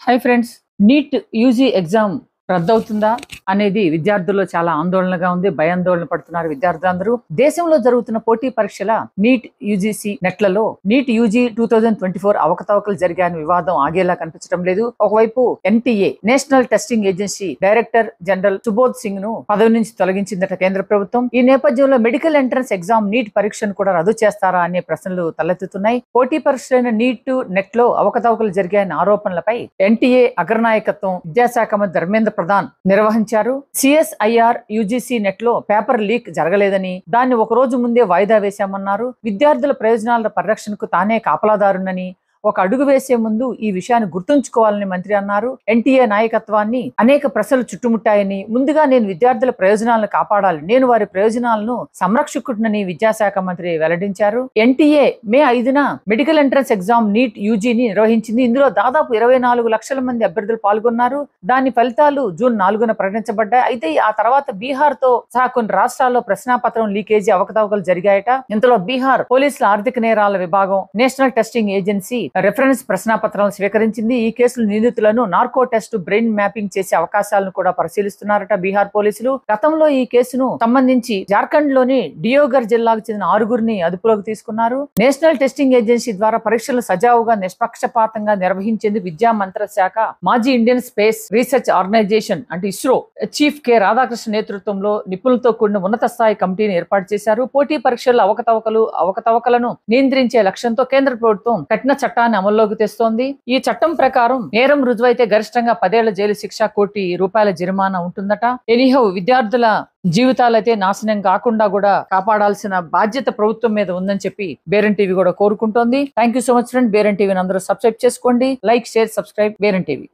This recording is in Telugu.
Hi friends, NEET UG exam రద్దవుతుందా అనేది విద్యార్థుల్లో చాలా ఆందోళనగా ఉంది. భయాందోళన పడుతున్నారు విద్యార్థులందరూ. దేశంలో జరుగుతున్న పోటీ పరీక్షల నీట్ యూజీసీ నెట్లలో నీట్ యూజీ 2024 అవకతవకలు జరిగాయని వివాదం ఆగేలా కనిపించడం లేదు. ఒకవైపు NTA national testing agency director general Subodh Singh ను పదవి నుంచి తొలగించిందట కేంద్ర ప్రభుత్వం. ఈ నేపథ్యంలో మెడికల్ ఎంట్రన్స్ ఎగ్జామ్ నీట్ పరీక్షను కూడా రద్దు చేస్తారా అనే ప్రశ్నలు తలెత్తుతున్నాయి. పోటీ పరీక్షలైన నీట్ నెట్ లో అవకతవకలు జరిగాయన్న ఆరోపణలపై ఎన్టీఏ అగ్రనాయకత్వం విద్యాశాఖ మంత్రి ధర్మేంద్ర ప్రధాన్ నిర్వహించారు. సిఎస్ఐఆర్ యూజీసీ నెట్ లో పేపర్ లీక్ జరగలేదని, దాన్ని ఒక రోజు ముందే వాయిదా వేశామన్నారు. విద్యార్థుల ప్రయోజనాల పరిరక్షణకు తానే కాపలాదారునని, ఒక అడుగు వేసే ముందు ఈ విషయాన్ని గుర్తుంచుకోవాలని మంత్రి అన్నారు. ఎన్టీఏ నాయకత్వాన్ని అనేక ప్రశ్నలు చుట్టుముట్టాయని, ముందుగా నేను విద్యార్థుల ప్రయోజనాలను కాపాడాలి, నేను వారి ప్రయోజనాలను సంరక్షకుడినని విద్యాశాఖ మంత్రి వెల్లడించారు. ఎన్టీఏ మే 5న మెడికల్ ఎంట్రన్స్ ఎగ్జామ్ నీట్ యూజీని నిర్వహించింది. ఇందులో దాదాపు 24 లక్షల మంది అభ్యర్థులు పాల్గొన్నారు. దాని ఫలితాలు జూన్ 4న ప్రకటించబడ్డాయి. అయితే ఆ తర్వాత బీహార్ తో సహా కొన్ని రాష్ట్రాల్లో ప్రశ్నాపత్రం లీకేజీ అవకతవకలు జరిగాయట. ఇంతలో బీహార్ పోలీసుల ఆర్థిక నేరాల విభాగం నేషనల్ టెస్టింగ్ ఏజెన్సీ రెఫరెన్స్ ప్రశ్నాపత్రాలను స్వీకరించింది. ఈ కేసులు నిందితులను నార్కో టెస్ట్, బ్రెయిన్ మ్యాపింగ్ చేసే అవకాశాలను కూడా పరిశీలిస్తున్నారట బీహార్ పోలీసులు. గతంలో ఈ కేసును సంబంధించి జార్ఖండ్ లోని డియోగర్ జిల్లాకు చెందిన 6గురిని అదుపులోకి తీసుకున్నారు. నేషనల్ టెస్టింగ్ ఏజెన్సీ ద్వారా పరీక్షలు సజావుగా నిష్పక్షపాతంగా నిర్వహించేందుకు విద్యా మంత్రిత్వ శాఖ మాజీ ఇండియన్ స్పేస్ రీసెర్చ్ ఆర్గనైజేషన్ అంటే ఇస్రో చీఫ్ కె రాధాకృష్ణ నేతృత్వంలో నిపుణులతో కూడిన ఉన్నత స్థాయి కమిటీని ఏర్పాటు చేశారు. పోటీ పరీక్షల్లో అవకతవకలను నియంత్రించే లక్ష్యంతో కేంద్ర ప్రభుత్వం కఠిన చట్టాన్ని అమల్లోకి తెస్తోంది. ఈ చట్టం ప్రకారం నేరం రుజువైతే గరిష్టంగా 10 ఏళ్ల జైలు శిక్ష, ₹1 కోటి జరిమానా ఉంటుందట. ఎనీహౌ విద్యార్థుల జీవితాలైతే నాశనం కాకుండా కూడా కాపాడాల్సిన బాధ్యత ప్రభుత్వం మీద ఉందని చెప్పి బేరన్ టీవీ కూడా కోరుకుంటోంది. Thank you so much friend. బేరన్ టీవీని అందరూ సబ్స్క్రైబ్ చేసుకోండి. లైక్, షేర్, సబ్స్క్రైబ్ బేరన్ టీవీ.